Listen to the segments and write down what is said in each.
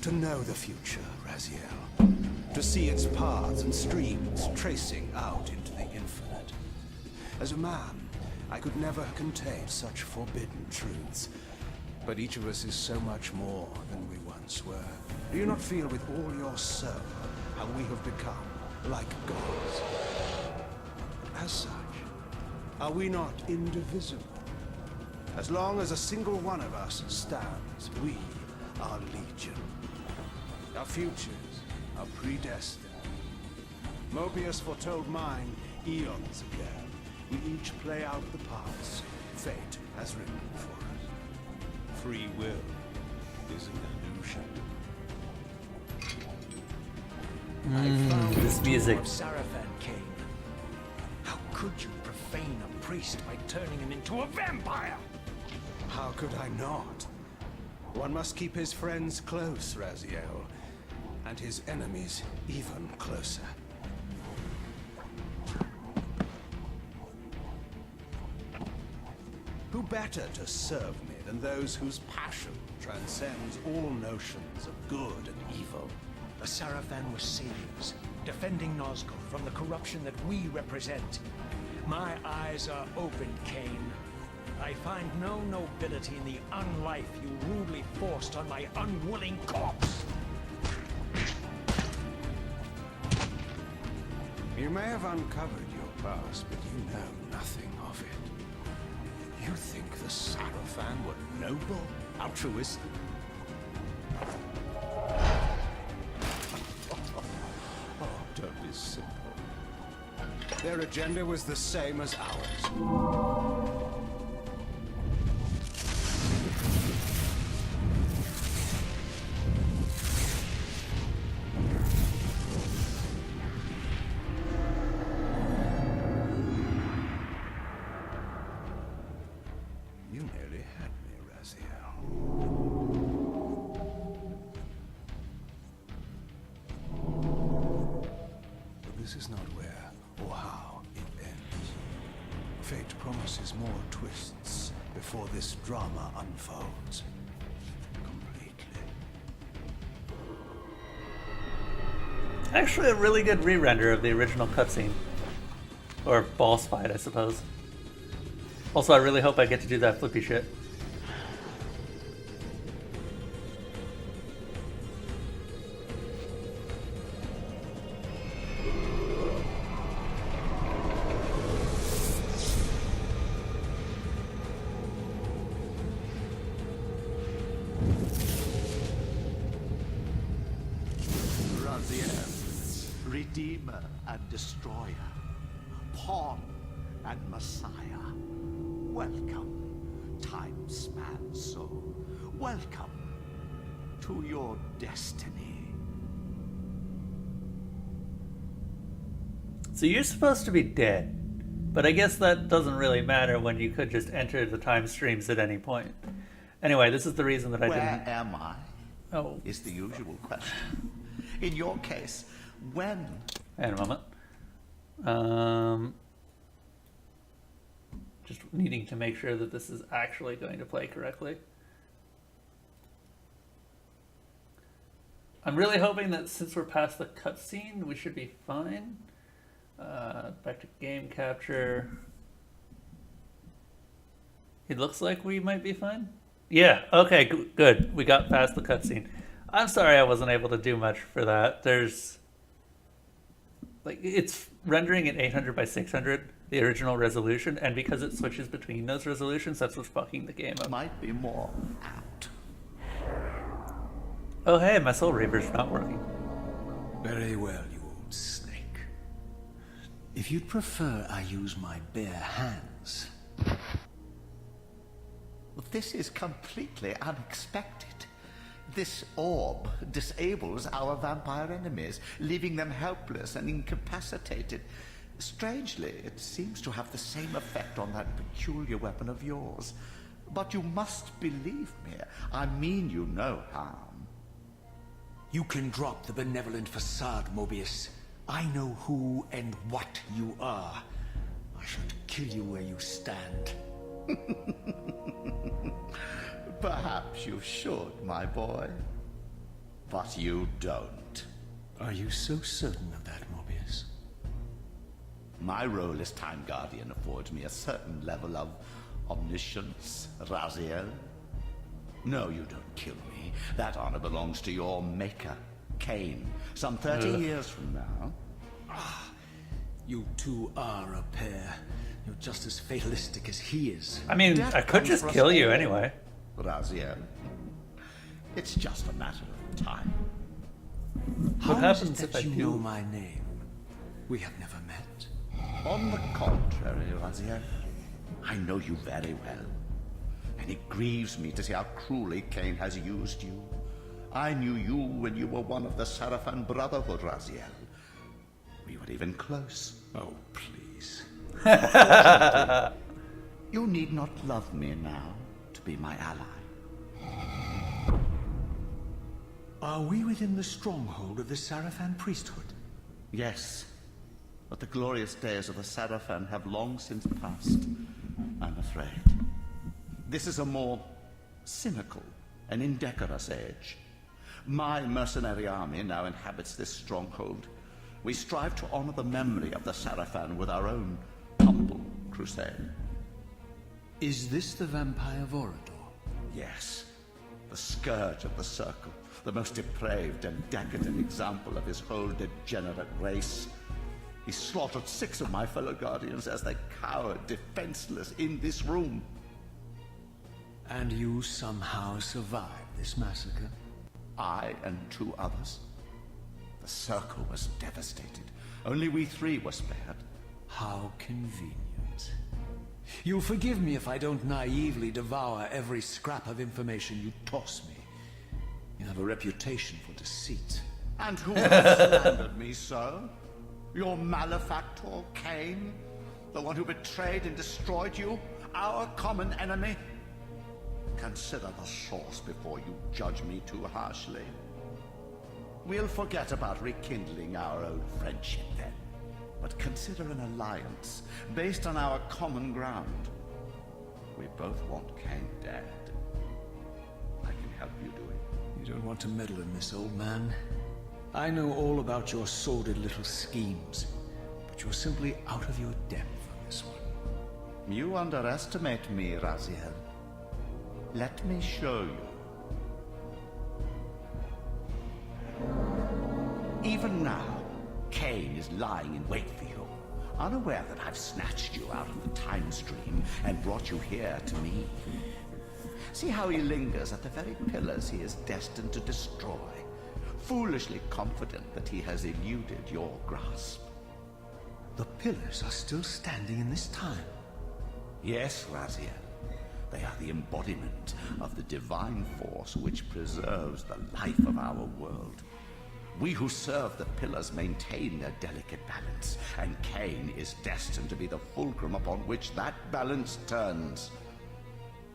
To know the future, Raziel. To see its paths and streams tracing out into the infinite. As a man, I could never contain such forbidden truths. But each of us is so much more than we once were. Do you not feel with all your soul how we have become like gods? As such, are we not indivisible? As long as a single one of us stands, we are legion. Our futures are predestined. Mobius foretold mine eons ago. We each play out the parts fate has written for us. Free will is an illusion. I found this music. of Sarafan, Kain. How could you profane a priest by turning him into a vampire? How could I not? One must keep his friends close, Raziel, and his enemies even closer. Who better to serve me than those whose passion transcends all notions of good and evil? The Sarafan were saviors, defending Nazgul from the corruption that we represent. My eyes are open, Kain. I find no nobility in the unlife you rudely forced on my unwilling corpse. You may have uncovered your past, but you know nothing of it. You think the Sarafan were noble, altruistic? Oh, don't be simple. Their agenda was the same as ours. You nearly had me, Raziel. But this is not where or how it ends. Fate promises more twists before this drama unfolds completely. Actually, a really good re-render of the original cutscene. Or boss fight, I suppose. Also, I really hope I get to do that flippy shit. Raziel, Redeemer and Destroyer, Pawn and Messiah. Welcome, time-span soul. Welcome to your destiny. So you're supposed to be dead, but I guess that doesn't really matter when you could just enter the time streams at any point. Anyway, this is the reason that I didn't... Where am I? Oh. Is the usual question. In your case, when? Wait a moment. Just needing to make sure that this is actually going to play correctly. I'm really hoping that since we're past the cutscene, we should be fine. Back to game capture. It looks like we might be fine. Yeah, okay, good. We got past the cutscene. I'm sorry I wasn't able to do much for that. There's... like, it's rendering at 800 by 600, the original resolution, and because it switches between those resolutions, that's what's fucking the game up. Might be more apt. Oh hey, my soul reaver's not working. Very well, you old snake. If you'd prefer I use my bare hands... This is completely unexpected. This orb disables our vampire enemies, leaving them helpless and incapacitated. Strangely, it seems to have the same effect on that peculiar weapon of yours. But you must believe me. I mean you no harm. You can drop the benevolent facade, Mobius. I know who and what you are. I should kill you where you stand. Perhaps you should, my boy. But you don't. Are you so certain of that, Morbius? My role as Time Guardian affords me a certain level of omniscience, Raziel. No, you don't kill me. That honor belongs to your maker, Kain. Some 30 years from now. You two are a pair. You're just as fatalistic as he is. I mean, Death I could comes just for us kill you all, anyway. Raziel. It's just a matter of time. How happens is it if that I you do? know my name? We have never met. On the contrary, Raziel, I know you very well. And it grieves me to see how cruelly Kain has used you. I knew you when you were one of the Sarafan Brotherhood, Raziel. We were even close. Oh, please. You need not love me now to be my ally. Are we within the stronghold of the Sarafan priesthood? Yes, but the glorious days of the Sarafan have long since passed, I'm afraid. This is a more cynical and indecorous age. My mercenary army now inhabits this stronghold. We strive to honor the memory of the Sarafan with our own humble crusade. Is this the vampire Vorador? Yes, the scourge of the Circle, the most depraved and decadent example of his whole degenerate race. He slaughtered 6 of my fellow Guardians as they cowered defenseless in this room. And you somehow survived this massacre? I and 2 others. The Circle was devastated. Only we 3 were spared. How convenient. You'll forgive me if I don't naively devour every scrap of information you toss me. You have a reputation for deceit. And who has slandered me so? Your malefactor, Kain? The one who betrayed and destroyed you? Our common enemy? Consider the source before you judge me too harshly. We'll forget about rekindling our old friendship then. But consider an alliance based on our common ground. We both want Kain dead. I can help you do it. You don't want to meddle in this, old man. I know all about your sordid little schemes, but you're simply out of your depth on this one. You underestimate me, Raziel. Let me show you. Even now, Kain is lying in wait for you, unaware that I've snatched you out of the time stream and brought you here to me. See how he lingers at the very pillars he is destined to destroy, foolishly confident that he has eluded your grasp. The pillars are still standing in this time. Yes, Raziel. They are the embodiment of the divine force which preserves the life of our world. We who serve the pillars maintain their delicate balance, and Kain is destined to be the fulcrum upon which that balance turns.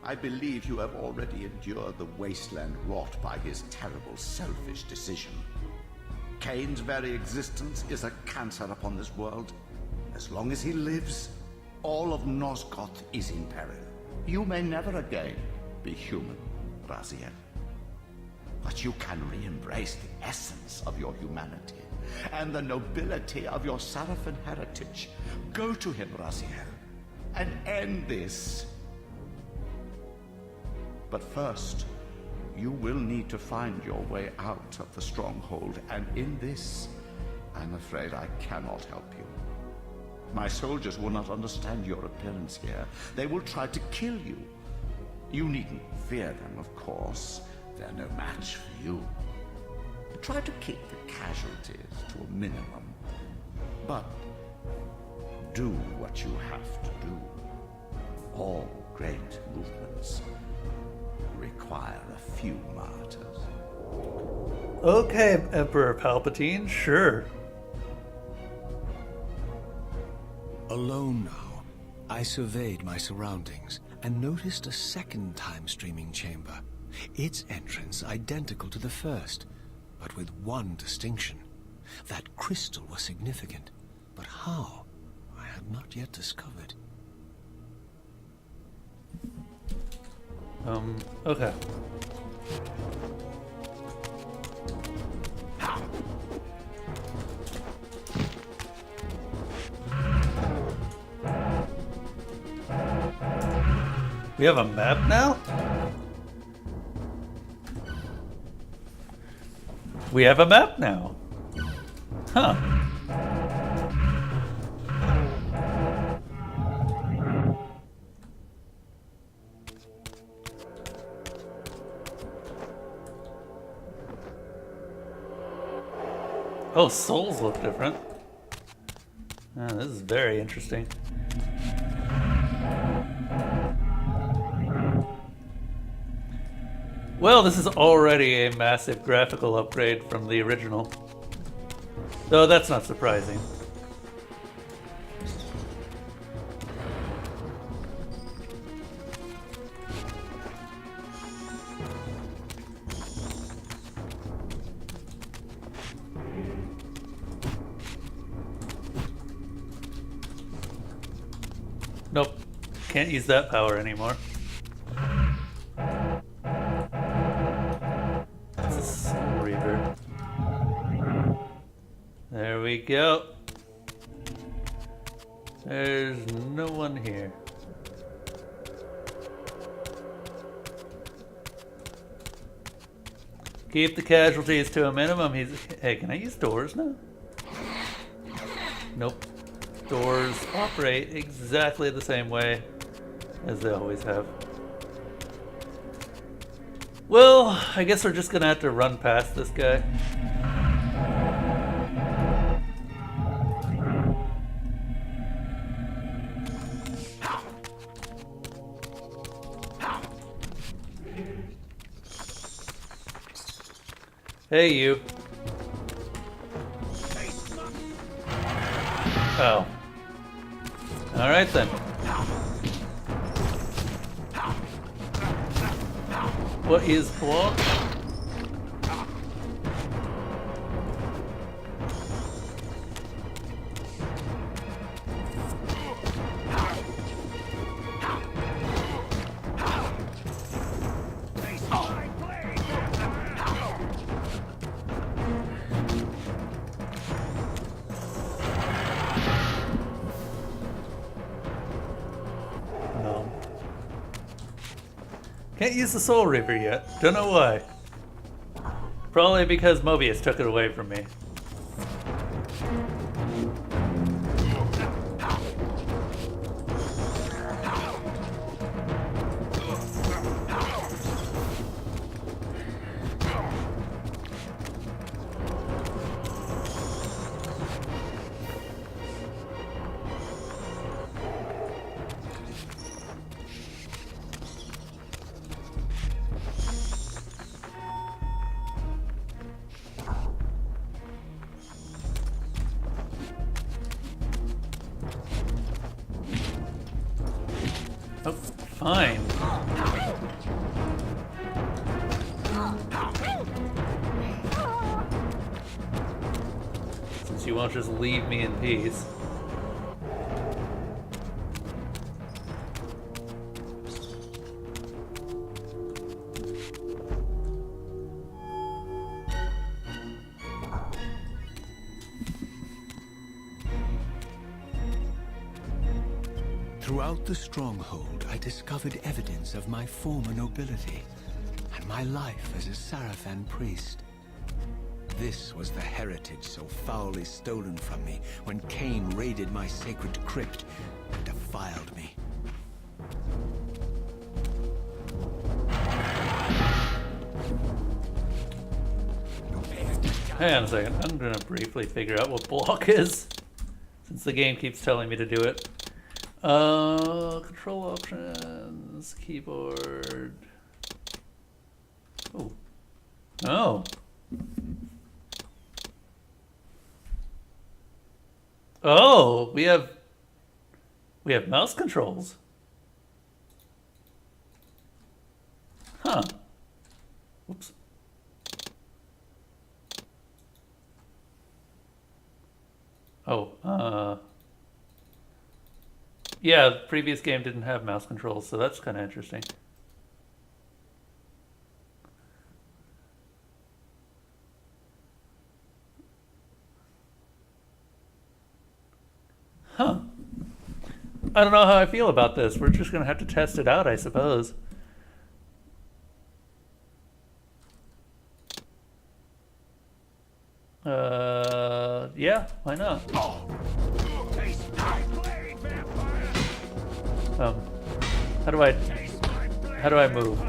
I believe you have already endured the wasteland wrought by his terrible, selfish decision. Kain's very existence is a cancer upon this world. As long as he lives, all of Nosgoth is in peril. You may never again be human, Raziel. But you can re-embrace the essence of your humanity and the nobility of your Sarafan heritage. Go to him, Raziel, and end this. But first, you will need to find your way out of the stronghold, and in this, I'm afraid I cannot help you. My soldiers will not understand your appearance here. They will try to kill you. You needn't fear them, of course. They're no match for you. Try to keep the casualties to a minimum. But do what you have to do. All great movements require a few martyrs. Okay, Emperor Palpatine, sure. Alone now, I surveyed my surroundings and noticed a second time-streaming chamber. Its entrance identical to the first, but with one distinction. That crystal was significant, but how, I had not yet discovered. Okay. We have a map now? We have a map now. Huh. Oh, souls look different. Oh, this is very interesting. Well, this is already a massive graphical upgrade from the original. Though that's not surprising. Nope. Can't use that power anymore. It's a Soul Reaver. There we go. There's no one here. Keep the casualties to a minimum. Hey, can I use doors now? Nope. Doors operate exactly the same way as they always have. Well, I guess we're just gonna have to run past this guy. Hey, you. Oh. Alright then. What is block? Can't use the Soul Reaver yet. Don't know why. Probably because Mobius took it away from me. Oh, fine. Since you won't just leave me in peace. Throughout the stronghold, I discovered evidence of my former nobility and my life as a Sarafan priest. This was the heritage so foully stolen from me when Kain raided my sacred crypt and defiled me. Hang on a second. I'm gonna briefly figure out what block is, since the game keeps telling me to do it. Control options, keyboard. Oh. Oh. Oh, we have mouse controls. Huh. Whoops. Oh, yeah, the previous game didn't have mouse controls, so that's kind of interesting. Huh. I don't know how I feel about this. We're just gonna have to test it out, I suppose. Yeah, why not? How do I move?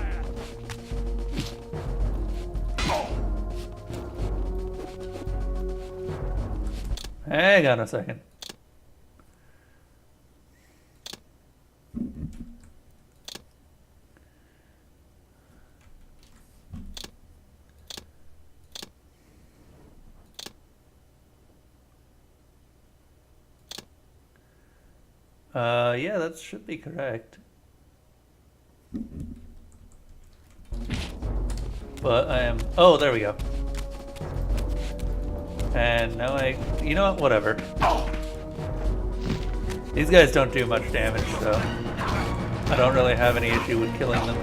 Hang on a second. Yeah, that should be correct. But I am... Oh, there we go. And now you know what? Whatever. These guys don't do much damage, so I don't really have any issue with killing them.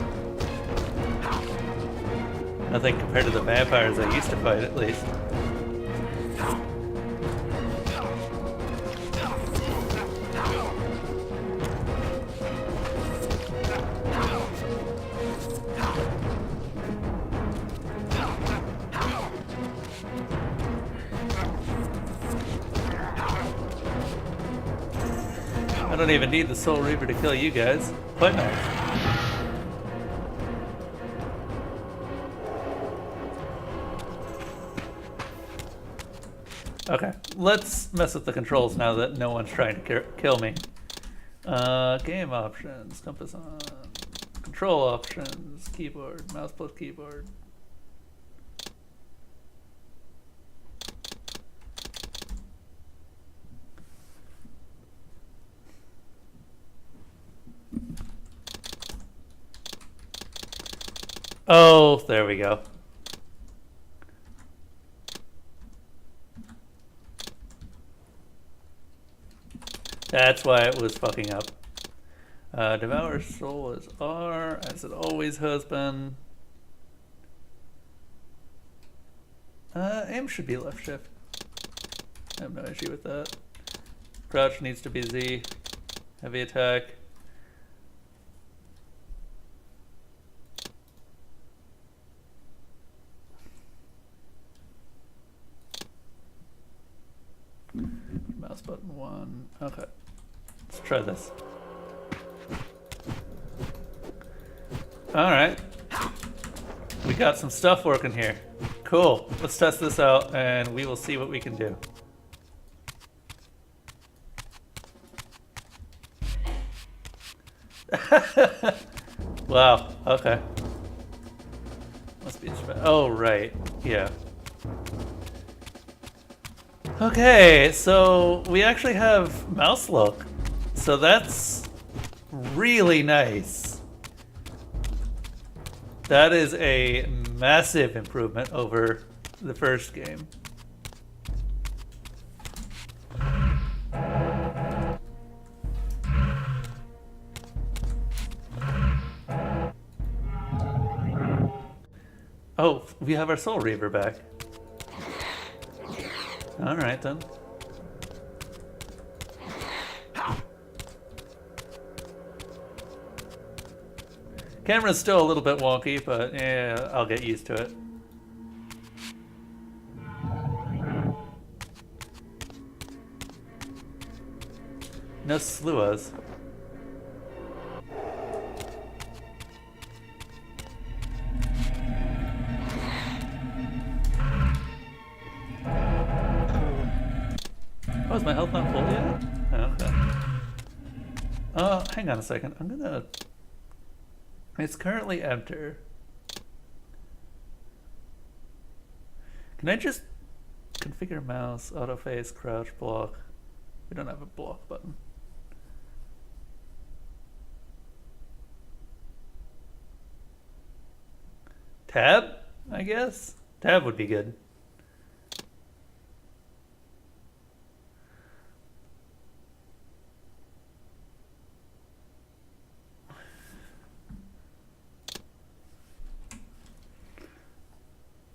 Nothing compared to the vampires I used to fight, at least. I don't even need the Soul Reaver to kill you guys. Quite nice. Okay, let's mess with the controls now that no one's trying to kill me. Game options, compass on, control options, keyboard, mouse plus keyboard. Oh, there we go. That's why it was fucking up. Devour Soul is R, as it always has been. Aim should be left shift. I have no issue with that. Crouch needs to be Z. Heavy attack. Mouse button 1. Okay. Let's try this. Alright. We got some stuff working here. Cool. Let's test this out and we will see what we can do. Wow. Okay. Must be... Oh, right. Yeah. Okay, so we actually have mouse look. So that's really nice. That is a massive improvement over the first game. Oh, we have our Soul Reaver back. Alright then. Camera's still a little bit wonky, but yeah, I'll get used to it. No sluas. Oh, is my health not full yet? Oh, okay. Hang on a second. I'm gonna... It's currently enter. Can I just configure mouse, auto face, crouch, block? We don't have a block button. Tab, I guess? Tab would be good.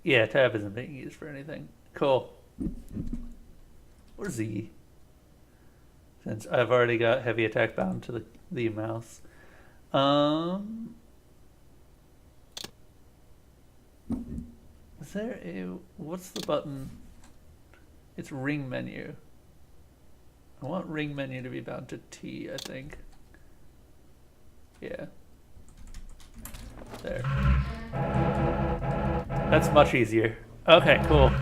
Yeah, tab isn't being used for anything. Cool. Or Z. since I've already got heavy attack bound to the mouse. Is there a... What's the button? It's ring menu. I want ring menu to be bound to T, I think. Yeah. There. That's much easier. Okay, cool.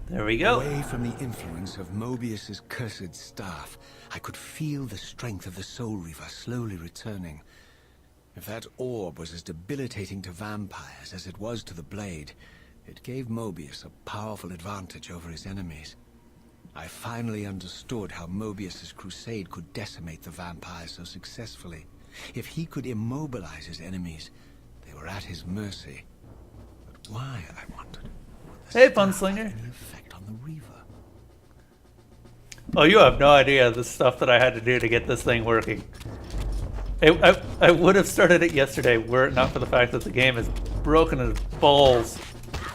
There we go. Away from the influence of Mobius's cursed staff, I could feel the strength of the Soul Reaver slowly returning. If that orb was as debilitating to vampires as it was to the blade, it gave Mobius a powerful advantage over his enemies. I finally understood how Mobius's crusade could decimate the vampires so successfully. If he could immobilize his enemies, they were at his mercy. But why, I wondered? Hey, Funslinger. Any effect on the Reaver? Oh, you have no idea the stuff that I had to do to get this thing working. I would have started it yesterday were it not for the fact that the game is broken as balls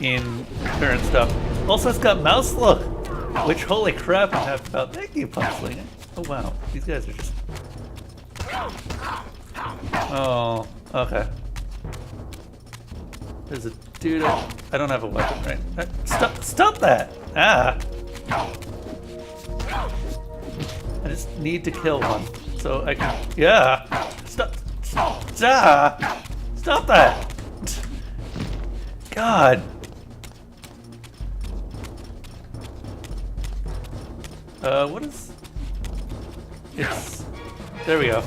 in current stuff. Also, it's got mouse look, which, holy crap, I'm happy about. Thank you, Funslinger. Oh, wow. These guys are just... Oh, okay. There's a dude. I don't have a weapon, right? Stop that! Ah! I just need to kill one, so I can. Yeah! Stop! Stop that! God! What is? It's. There we go.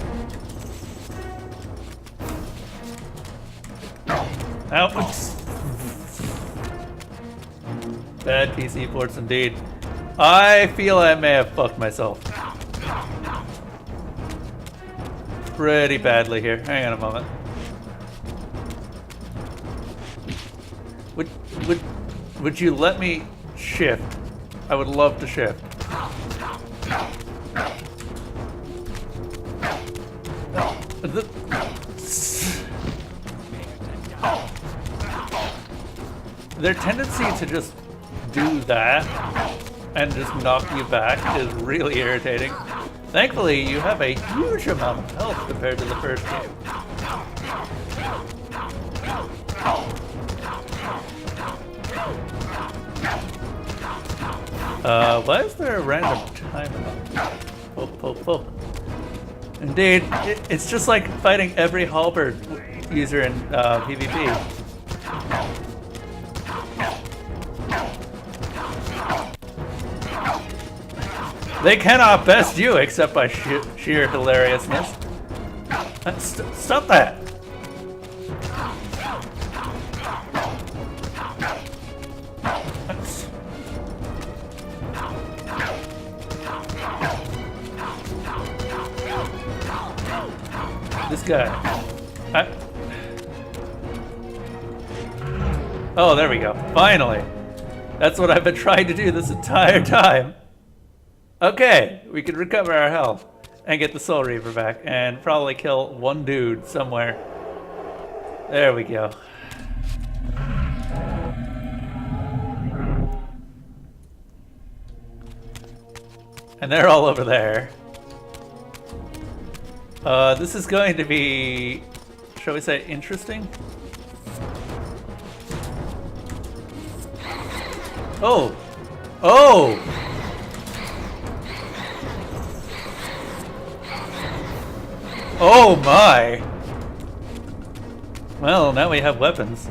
Ow! Bad PC ports indeed. I feel I may have fucked myself pretty badly here. Hang on a moment. Would you let me shift? I would love to shift. Their tendency to just do that and just knock you back is really irritating. Thankfully, you have a huge amount of health compared to the first game. Why is there a random timer? Poke. Indeed, it's just like fighting every halberd user in PvP. They cannot best you except by sheer hilariousness. Stop that! This guy. Oh, there we go. Finally. That's what I've been trying to do this entire time. Okay, we can recover our health and get the Soul Reaver back and probably kill one dude somewhere. There we go. And they're all over there. This is going to be, shall we say, interesting? Oh! Oh! Oh my! Well, now we have weapons.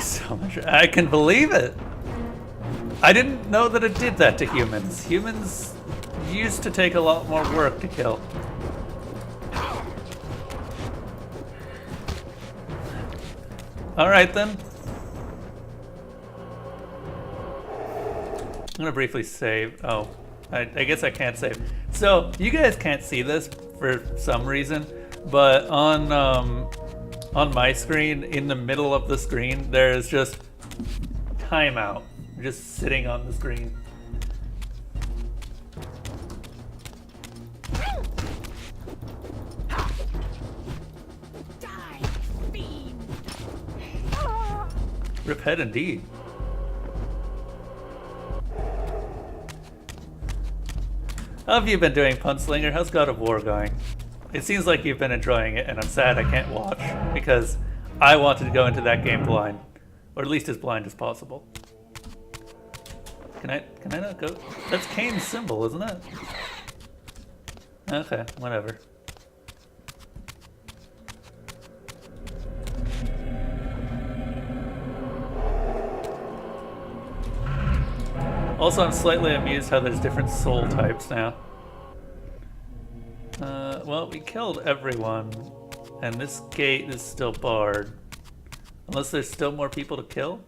So much. I can believe it! I didn't know that it did that to humans. Humans used to take a lot more work to kill. Alright then. I'm gonna briefly save. Oh, I guess I can't save. So you guys can't see this for some reason, but on my screen, in the middle of the screen, there's just timeout, just sitting on the screen. Die, fiend! Rip head indeed. How have you been doing, Punslinger? How's God of War going? It seems like you've been enjoying it, and I'm sad I can't watch, because I wanted to go into that game blind. Or at least as blind as possible. Can I not go? That's Kain's symbol, isn't it? Okay, whatever. Also, I'm slightly amused how there's different soul types now. Well, we killed everyone, and this gate is still barred. Unless there's still more people to kill?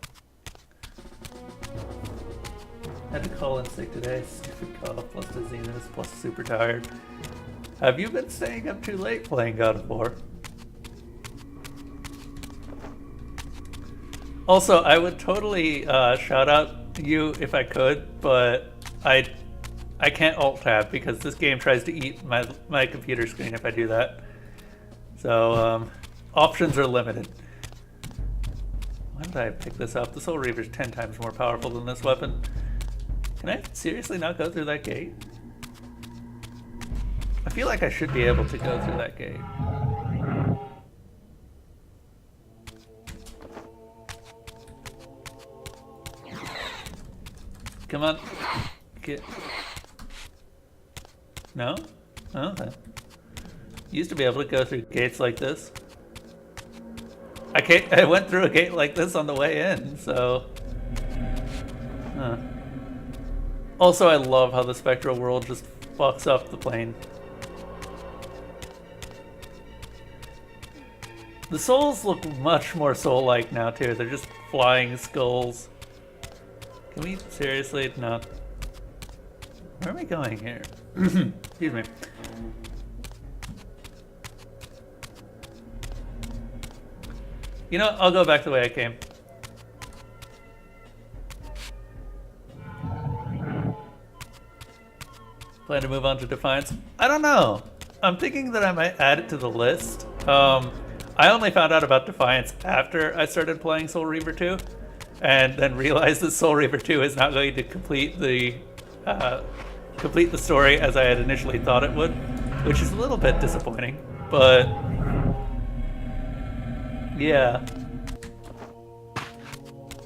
Had to call in sick today. Stupid cough, plus dizziness, plus super tired. Have you been staying up too late playing God of War? Also, I would totally shout out you if I could, but I can't alt tab because this game tries to eat my computer screen if I do that. So options are limited. Why did I pick this up? The Soul Reaver's 10 times more powerful than this weapon. Can I seriously not go through that gate? I feel like I should be able to go through that gate. Come on. Get. No? Okay. Used to be able to go through gates like this. I went through a gate like this on the way in, so. Huh. Also, I love how the spectral world just fucks up the plane. The souls look much more soul-like now too. They're just flying skulls. Can we seriously not? Where am I going here? Excuse me. You know, I'll go back the way I came. Plan to move on to Defiance? I don't know. I'm thinking that I might add it to the list. I only found out about Defiance after I started playing Soul Reaver 2, and then realized that Soul Reaver 2 is not going to complete the story as I had initially thought it would, which is a little bit disappointing, but yeah.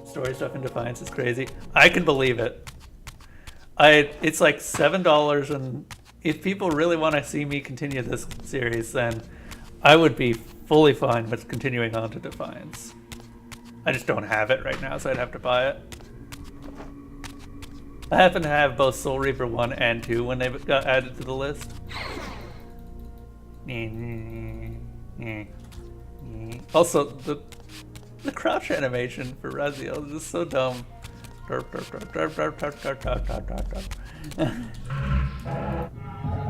Story stuff in Defiance is crazy. I can believe it. It's like $7, and if people really want to see me continue this series, then I would be fully fine with continuing on to Defiance. I just don't have it right now, so I'd have to buy it. I happen to have both Soul Reaver 1 and 2 when they got added to the list. Also, the crouch animation for Raziel is just so dumb.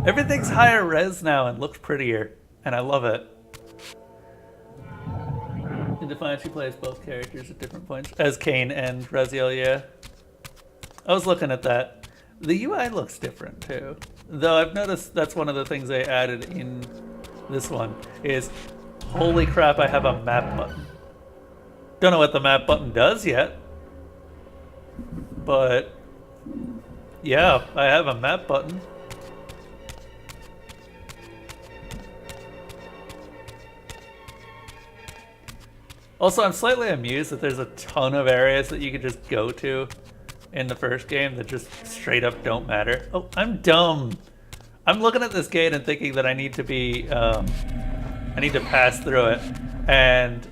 Everything's higher res now and looks prettier, and I love it. In Defiance, you play as both characters at different points, as Kain and Raziel, yeah. I was looking at that. The UI looks different too, though I've noticed that's one of the things they added in this one is, holy crap, I have a map button. Don't know what the map button does yet, but yeah, I have a map button. Also, I'm slightly amused that there's a ton of areas that you could just go to in the first game that just straight up don't matter. Oh, I'm dumb. I'm looking at this gate and thinking that I need to be, I need to pass through it, and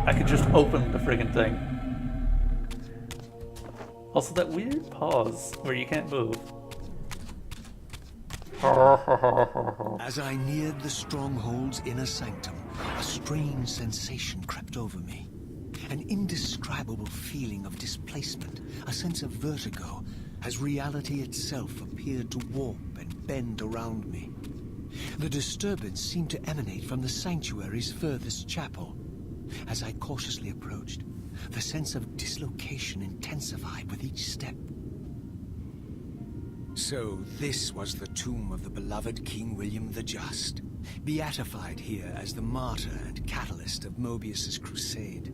I could just open the friggin' thing. Also, that weird pause where you can't move. As I neared the stronghold's inner sanctum, a strange sensation crept over me. An indescribable feeling of displacement, a sense of vertigo, as reality itself appeared to warp and bend around me. The disturbance seemed to emanate from the sanctuary's furthest chapel. As I cautiously approached, the sense of dislocation intensified with each step. So this was the tomb of the beloved King William the Just, beatified here as the martyr and catalyst of Mobius's crusade.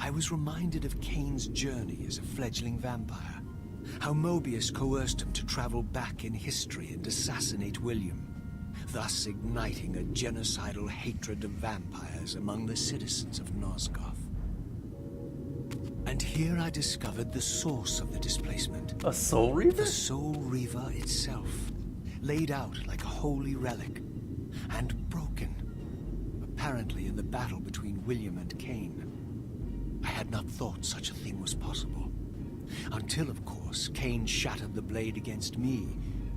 I was reminded of Kain's journey as a fledgling vampire, how Mobius coerced him to travel back in history and assassinate William, thus igniting a genocidal hatred of vampires among the citizens of Nosgoth. And here I discovered the source of the displacement. A soul reaver? The Soul Reaver itself, laid out like a holy relic, and broken, apparently in the battle between William and Kain. I had not thought such a thing was possible, until, of course, Kain shattered the blade against me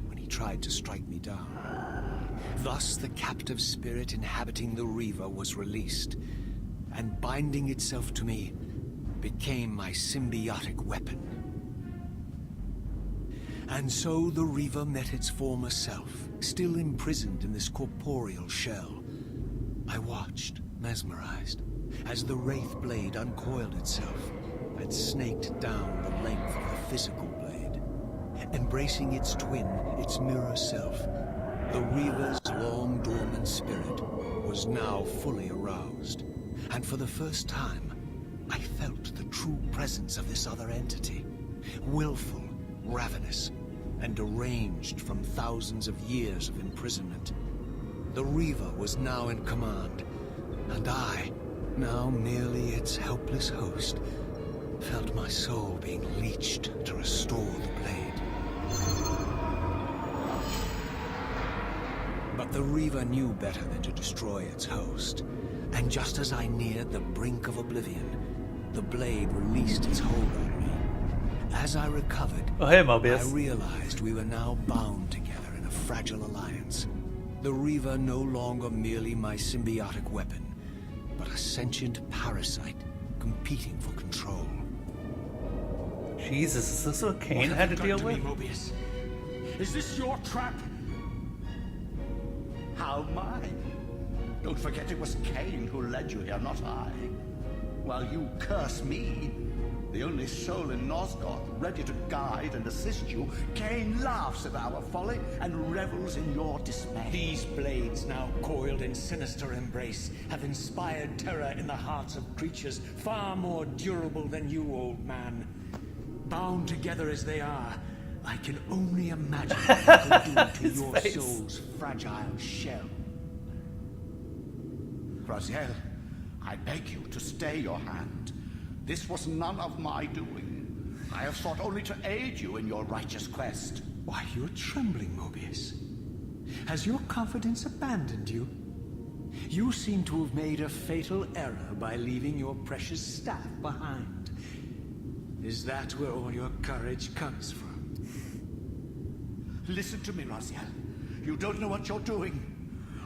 when he tried to strike me down. Thus, the captive spirit inhabiting the Reaver was released, and binding itself to me, became my symbiotic weapon. And so the Reaver met its former self, still imprisoned in this corporeal shell. I watched, mesmerized, as the Wraith blade uncoiled itself and snaked down the length of the physical blade. Embracing its twin, its mirror self, the Reaver's long dormant spirit was now fully aroused, and for the first time, I felt the true presence of this other entity, willful, ravenous, and deranged from thousands of years of imprisonment. The Reaver was now in command, and I, now merely its helpless host, felt my soul being leeched to restore the blade. But the Reaver knew better than to destroy its host, and just as I neared the brink of oblivion, the blade released its hold on me. As I recovered, Oh, hey, Mobius. I realized we were now bound together in a fragile alliance. The Reaver no longer merely my symbiotic weapon, but a sentient parasite competing for control. Jesus, is this what Kain had to deal with? Mobius? Is this your trap? How mine? Don't forget it was Kain who led you here, not I. While you curse me, the only soul in Nosgoth ready to guide and assist you, Kain laughs at our folly and revels in your dismay. These blades, now coiled in sinister embrace, have inspired terror in the hearts of creatures far more durable than you, old man. Bound together as they are, I can only imagine what they could do to your face. soul's fragile shell. Raziel, I beg you to stay your hand. This was none of my doing. I have sought only to aid you in your righteous quest. Why, you're trembling, Mobius. Has your confidence abandoned you? You seem to have made a fatal error by leaving your precious staff behind. Is that where all your courage comes from? Listen to me, Raziel. You don't know what you're doing.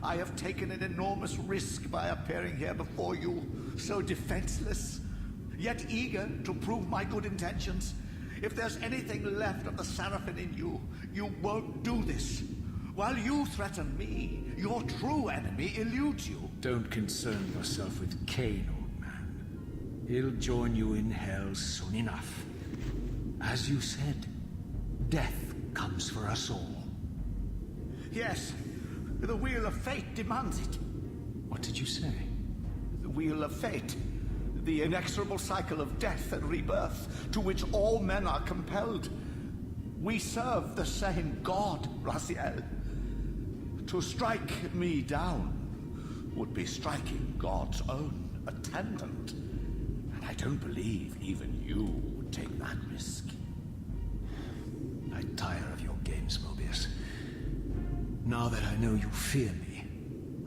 I have taken an enormous risk by appearing here before you, so defenseless, yet eager to prove my good intentions. If there's anything left of the Seraphim in you, you won't do this. While you threaten me, your true enemy eludes you. Don't concern yourself with Kain, old man. He'll join you in hell soon enough. As you said, death comes for us all. Yes, the Wheel of Fate demands it. What did you say? The Wheel of Fate. The inexorable cycle of death and rebirth to which all men are compelled. We serve the same God, Raziel. To strike me down would be striking God's own attendant. And I don't believe even you would take that risk. I tire of your games, Mobius. Now that I know you fear me,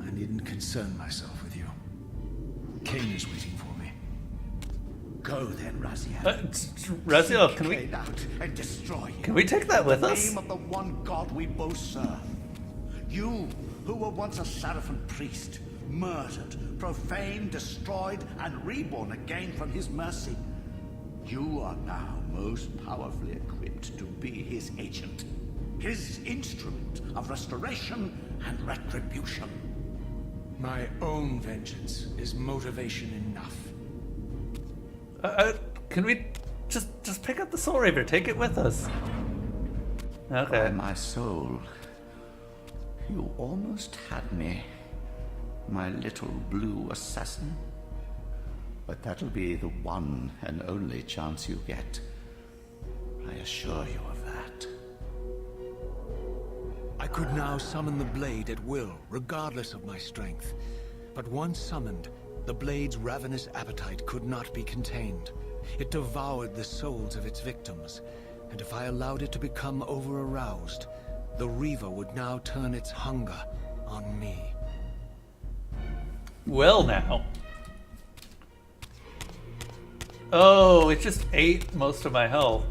I needn't concern myself with you. Kain is waiting for me. Go then, Raziel. Raziel, can we Kain out and destroy him. can we take that with In the us? name of the one God we both serve. You, who were once a Seraphim priest, murdered, profaned, destroyed, and reborn again from his mercy. You are now most powerfully equipped to be his agent, his instrument of restoration and retribution. My own vengeance is motivation enough. Can we just pick up the Soul Reaver? Take it with us. Okay. By my soul, you almost had me, my little blue assassin. But that'll be the one and only chance you get. I assure you of that. I could now summon the blade at will, regardless of my strength. But once summoned, the blade's ravenous appetite could not be contained. It devoured the souls of its victims, and if I allowed it to become over-aroused, the Reaver would now turn its hunger on me. Well now. Oh, it just ate most of my health.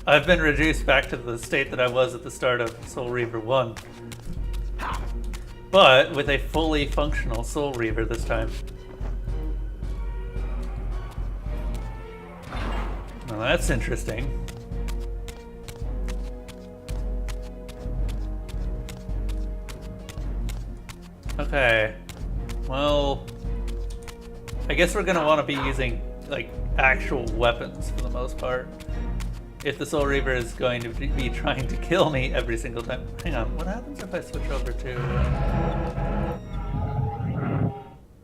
I've been reduced back to the state that I was at the start of Soul Reaver 1. But with a fully functional Soul Reaver this time. Well, that's interesting. Okay. Well, I guess we're gonna want to be using like actual weapons for the most part. If the Soul Reaver is going to be trying to kill me every single time. Hang on, what happens if I switch over to...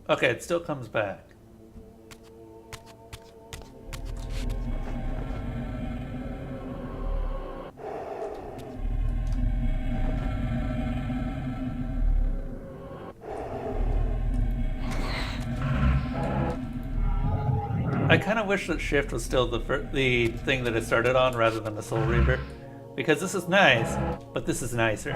Okay, it still comes back. I kind of wish that shift was still the thing that it started on rather than the Soul Reaver, because this is nice, but this is nicer.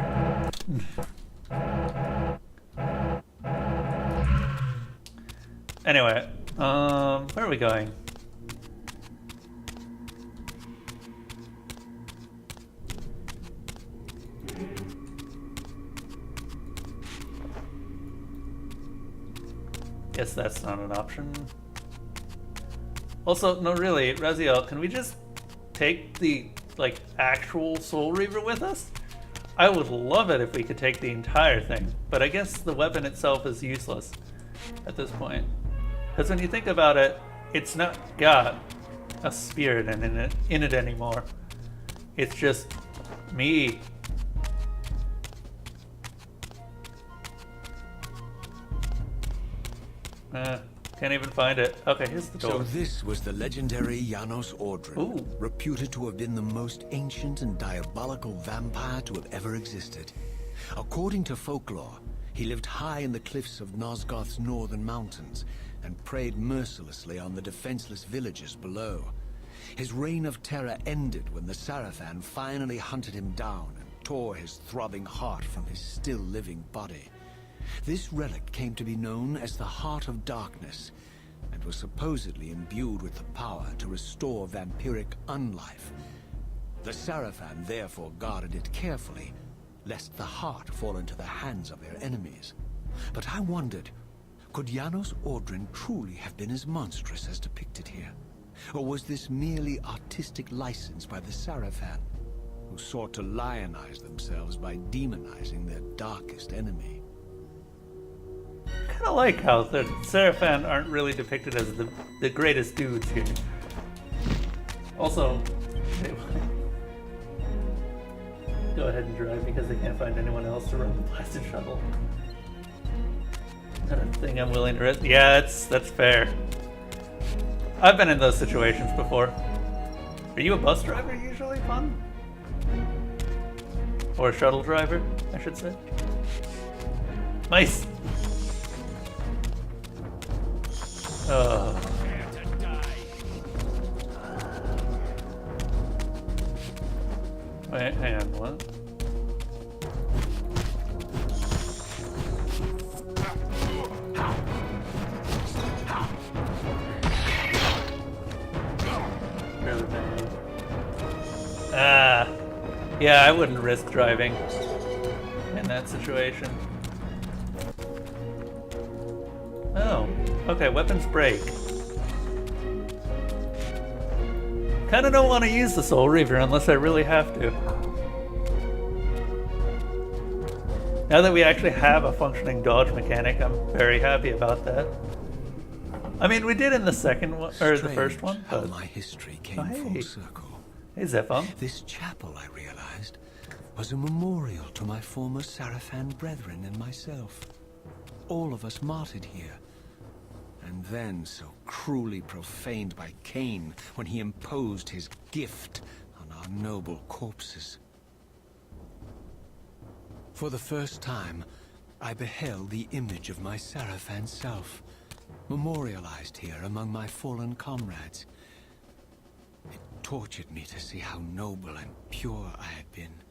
Anyway, where are we going? Guess that's not an option. Also, no, really, Raziel, can we just take the, like, actual Soul Reaver with us? I would love it if we could take the entire thing, but I guess the weapon itself is useless at this point. Because when you think about it, it's not got a spirit in it anymore. It's just me. Can't even find it. Okay, here's the door. So this was the legendary Janos Ordrin, Ooh. reputed to have been the most ancient and diabolical vampire to have ever existed. According to folklore, he lived high in the cliffs of Nosgoth's northern mountains and preyed mercilessly on the defenseless villagers below. His reign of terror ended when the Sarafan finally hunted him down and tore his throbbing heart from his still living body. This relic came to be known as the Heart of Darkness, and was supposedly imbued with the power to restore vampiric unlife. The Sarafan therefore guarded it carefully, lest the heart fall into the hands of their enemies. But I wondered, could Janos Ordrin truly have been as monstrous as depicted here? Or was this merely artistic license by the Sarafan, who sought to lionize themselves by demonizing their darkest enemy? I kind of like how the Sarafan aren't really depicted as the greatest dudes here. Also, go ahead and drive because they can't find anyone else to run the blasted shuttle. Not a thing I'm willing to risk. Yeah, that's fair. I've been in those situations before. Are you a bus driver usually, Fun? Or a shuttle driver, I should say. Nice. Wait, hang on, what? Yeah, I wouldn't risk driving in that situation. Oh, okay, weapons break. Kind of don't want to use the Soul Reaver unless I really have to. Now that we actually have a functioning dodge mechanic, I'm very happy about that. I mean, we did in the second one, or the first one, how but... my history came Oh, hey. full circle. Hey, Zephon. This chapel, I realized, was a memorial to my former Sarafan brethren and myself. All of us martyred here. And then so cruelly profaned by Kain when he imposed his gift on our noble corpses. For the first time, I beheld the image of my Sarafan self, memorialized here among my fallen comrades. It tortured me to see how noble and pure I had been,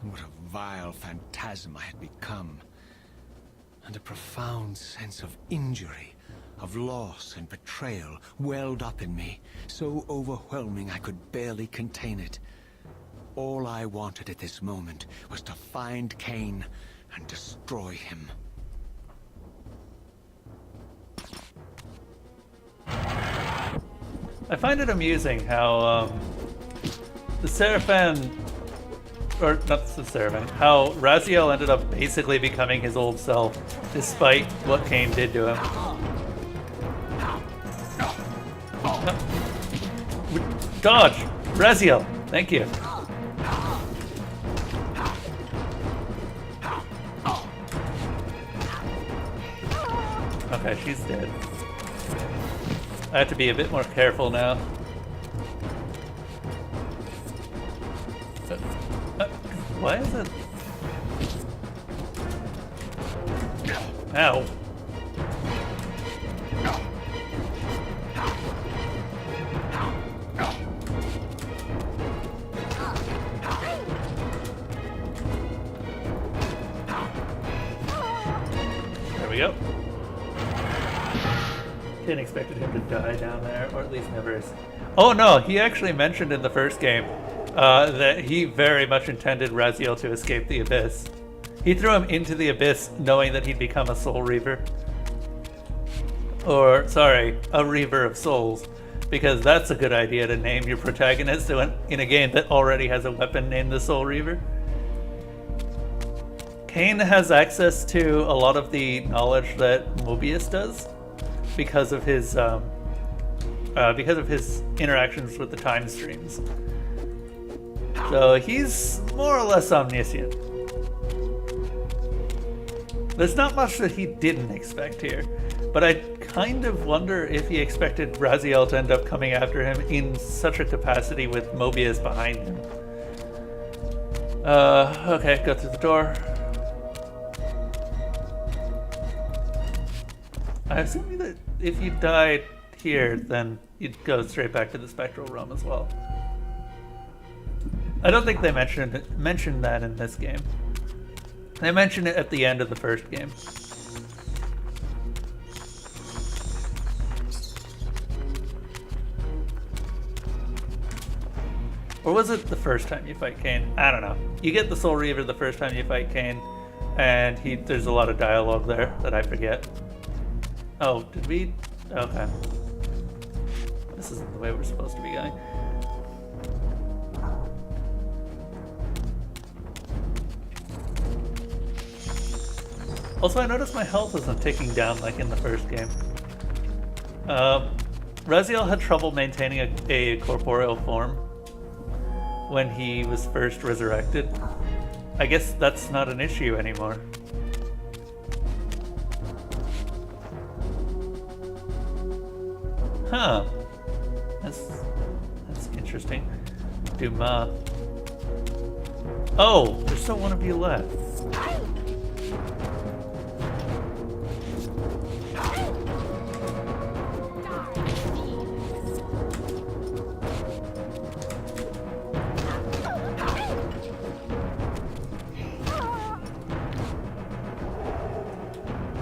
and what a vile phantasm I had become, and a profound sense of injury, of loss and betrayal welled up in me, so overwhelming I could barely contain it. All I wanted at this moment was to find Kain and destroy him. I find it amusing how the Seraphan, or not the Seraphan, how Raziel ended up basically becoming his old self, despite what Kain did to him. Dodge! Raziel! Thank you. Okay, she's dead. I have to be a bit more careful now. Why is it? Ow. There we go. Didn't expected him to die down there, or at least never. Oh no, he actually mentioned in the first game that he very much intended Raziel to escape the Abyss. He threw him into the Abyss knowing that he'd become a Soul Reaver. Or, sorry, a Reaver of Souls. Because that's a good idea to name your protagonist in a game that already has a weapon named the Soul Reaver. Kain has access to a lot of the knowledge that Mobius does because of his interactions with the time streams. So he's more or less omniscient. There's not much that he didn't expect here, but I kind of wonder if he expected Raziel to end up coming after him in such a capacity with Mobius behind him. Okay, go through the door. I assume that if you died here, then you'd go straight back to the Spectral Realm as well. I don't think they mentioned that in this game. They mentioned it at the end of the first game. Or was it the first time you fight Kain? I don't know. You get the Soul Reaver the first time you fight Kain, and there's a lot of dialogue there that I forget. Oh, did we? Okay. This isn't the way we're supposed to be going. Also, I noticed my health isn't ticking down like in the first game. Raziel had trouble maintaining a corporeal form when he was first resurrected. I guess that's not an issue anymore. Huh. That's interesting. Dumas. Oh, there's still one of you left.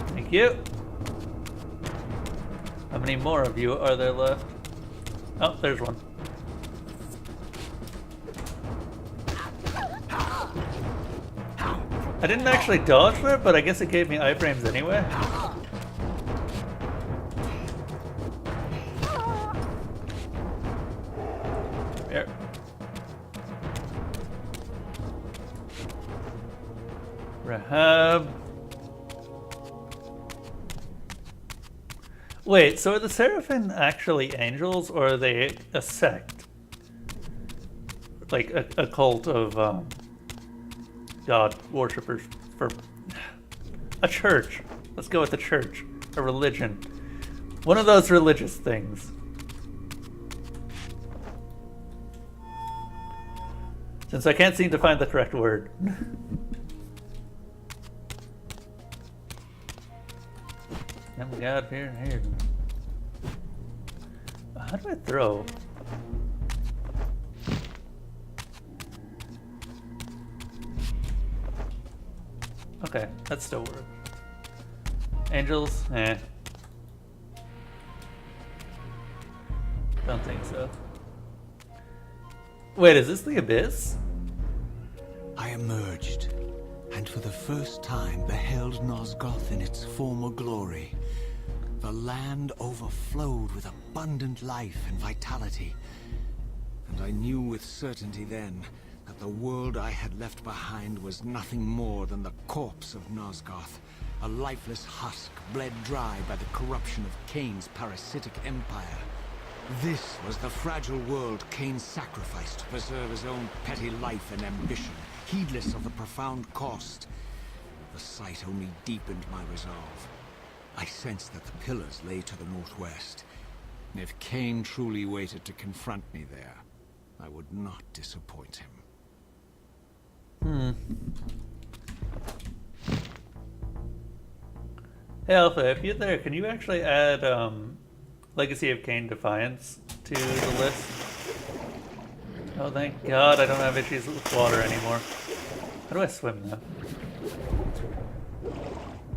Thank you. How many more of you are there left? Oh, there's one. I didn't actually dodge there, but I guess it gave me iframes anyway. Here. Rahab. Wait, so are the Seraphim actually angels, or are they a sect? Like a cult of God worshippers for a church. Let's go with the church. A religion. One of those religious things. Since I can't seem to find the correct word. And we got here and here. How do I throw? Okay, that still works. Angels? Eh. Don't think so. Wait, is this the Abyss? I emerged, and for the first time beheld Nosgoth in its former glory. The land overflowed with abundant life and vitality, and I knew with certainty then that the world I had left behind was nothing more than the corpse of Nosgoth, a lifeless husk bled dry by the corruption of Kain's parasitic empire. This was the fragile world Kain sacrificed to preserve his own petty life and ambition, heedless of the profound cost. The sight only deepened my resolve. I sensed that the pillars lay to the northwest. If Kain truly waited to confront me there, I would not disappoint him. Hey Alpha, if you're there, can you actually add Legacy of Kain Defiance to the list? Oh, thank God I don't have issues with water anymore. How do I swim now?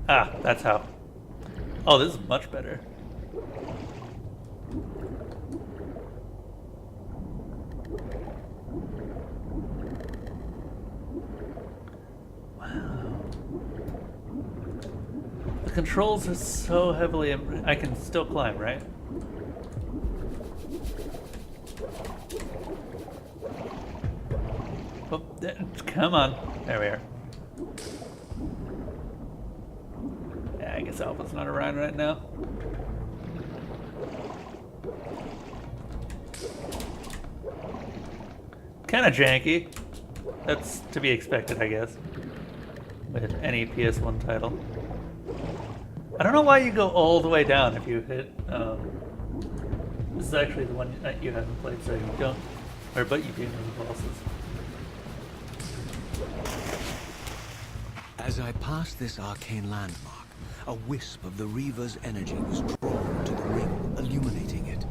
Ah, that's how. Oh, this is much better. Wow. The controls are so heavily... I can still climb, right? Oh, come on. There we are. Yeah, I guess Alpha's not around right now. Kinda janky. That's to be expected, I guess, with any PS1 title. I don't know why you go all the way down if you hit... this is actually the one that you haven't played, so you don't... but you do know the bosses. As I passed this arcane landmark, a wisp of the Reaver's energy was drawn to the ring, illuminating it.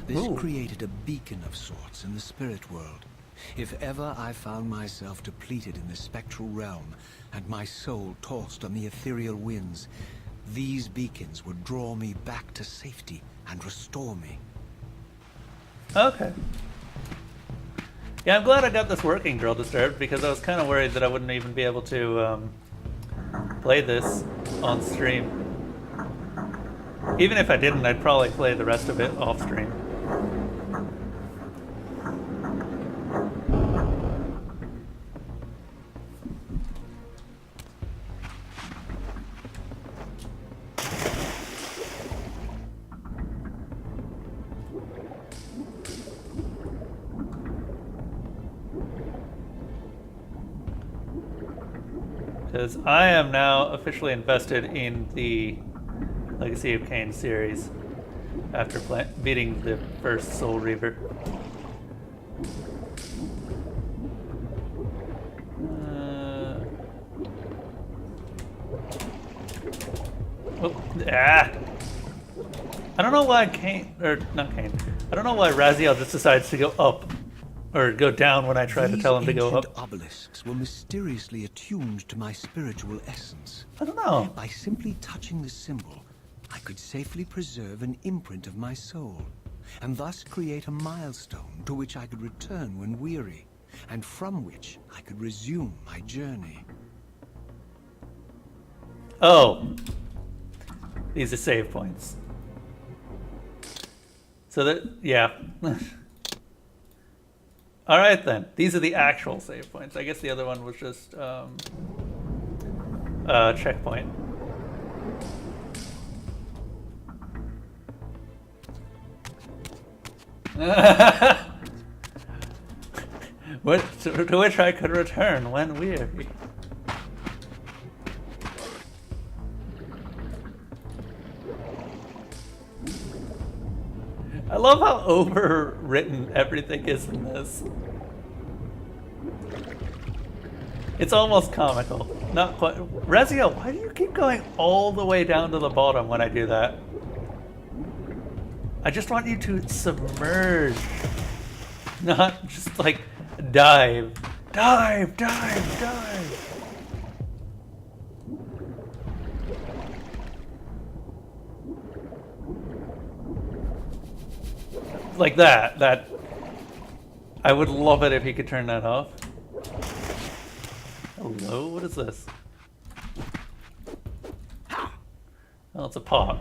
This created a beacon of sorts in the spirit world. If ever I found myself depleted in the spectral realm, and my soul tossed on the ethereal winds, these beacons would draw me back to safety and restore me. Okay. Yeah, I'm glad I got this working, Girl Disturbed, because I was kind of worried that I wouldn't even be able to play this on stream. Even if I didn't, I'd probably play the rest of it off stream. Because I am now officially invested in the Legacy of Kain series after beating the first Soul Reaver. I don't know why Kain, or not Kain, I don't know why Raziel just decides to go up. Or go down when I try to tell him to go up. These ancient obelisks were mysteriously attuned to my spiritual essence. I don't know. By simply touching the symbol, I could safely preserve an imprint of my soul, and thus create a milestone to which I could return when weary, and from which I could resume my journey. Oh. These are save points. So that, yeah. All right then. These are the actual save points. I guess the other one was just checkpoint. To which I could return when weary. I love how overwritten everything is in this. It's almost comical. Not quite. Raziel, why do you keep going all the way down to the bottom when I do that? I just want you to submerge. Not just like dive. Dive, dive, dive. Like that. I would love it if he could turn that off. Hello, what is this? Oh, it's a pot.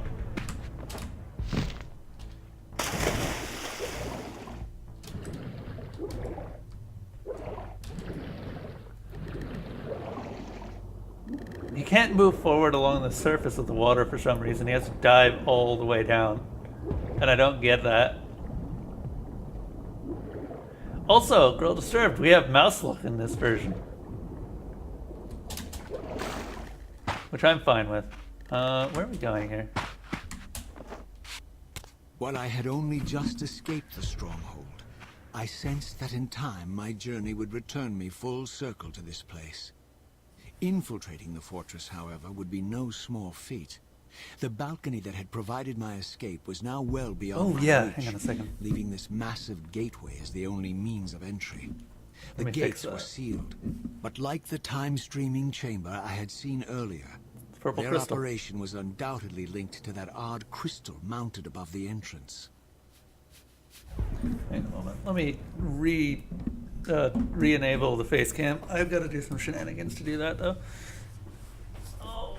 He can't move forward along the surface of the water for some reason. He has to dive all the way down. And I don't get that. Also, Girl Disturbed, we have mouse look in this version. Which I'm fine with. Where are we going here? While I had only just escaped the stronghold, I sensed that in time my journey would return me full circle to this place. Infiltrating the fortress, however, would be no small feat. The balcony that had provided my escape was now well beyond my reach, hang on a second. leaving this massive gateway as the only means of entry. The me fix gates were that. sealed, but like the time-streaming chamber I had seen earlier, Purple their crystal. operation was undoubtedly linked to that odd crystal mounted above the entrance. Hang on a moment. Let me re-enable the face cam. I've got to do some shenanigans to do that, though. Oh.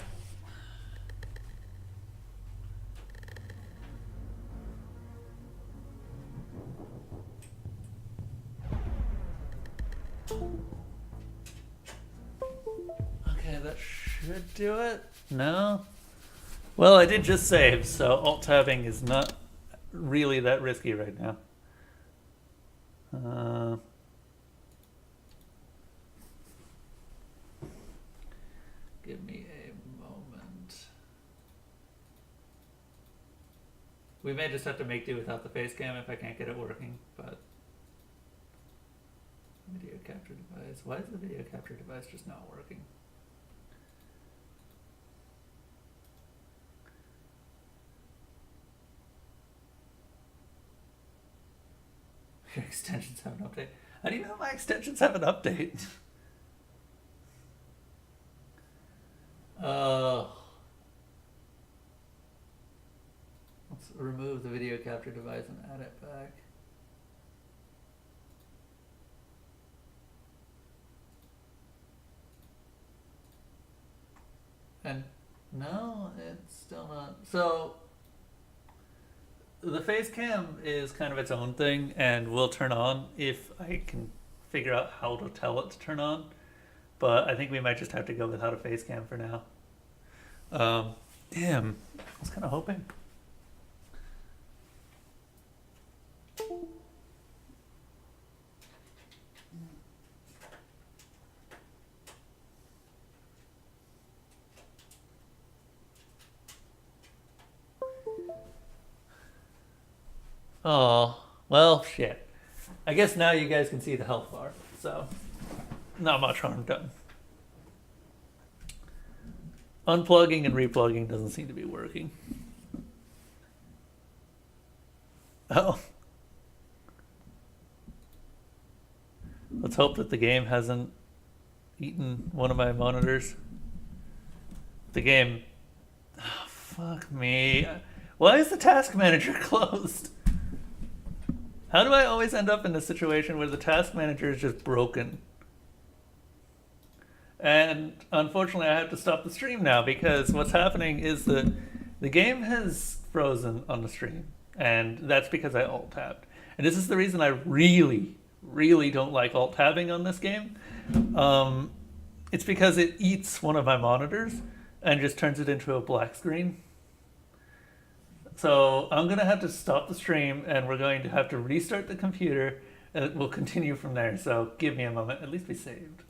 Okay, that should do it. No? Well, I did just save, so alt-tabbing is not really that risky right now. Give me a moment. We may just have to make do without the face cam if I can't get it working, but video capture device. Why is the video capture device just not working? Your extensions have an update. How do you know my extensions have an update? Let's remove the video capture device and add it back. And no, it's still not. So the face cam is kind of its own thing and will turn on if I can figure out how to tell it to turn on. But I think we might just have to go without a face cam for now. Damn, I was kind of hoping. Oh, well, shit. I guess now you guys can see the health bar, so not much harm done. Unplugging and replugging doesn't seem to be working. Oh. Let's hope that the game hasn't eaten one of my monitors. The game... Oh, fuck me. Why is the task manager closed? How do I always end up in this situation where the task manager is just broken? And unfortunately I have to stop the stream now because what's happening is that the game has frozen on the stream. And that's because I alt-tabbed. And this is the reason I really, really don't like alt tabbing on this game. It's because it eats one of my monitors and just turns it into a black screen. So I'm going to have to stop the stream and we're going to have to restart the computer and we'll continue from there. So give me a moment. At least we saved.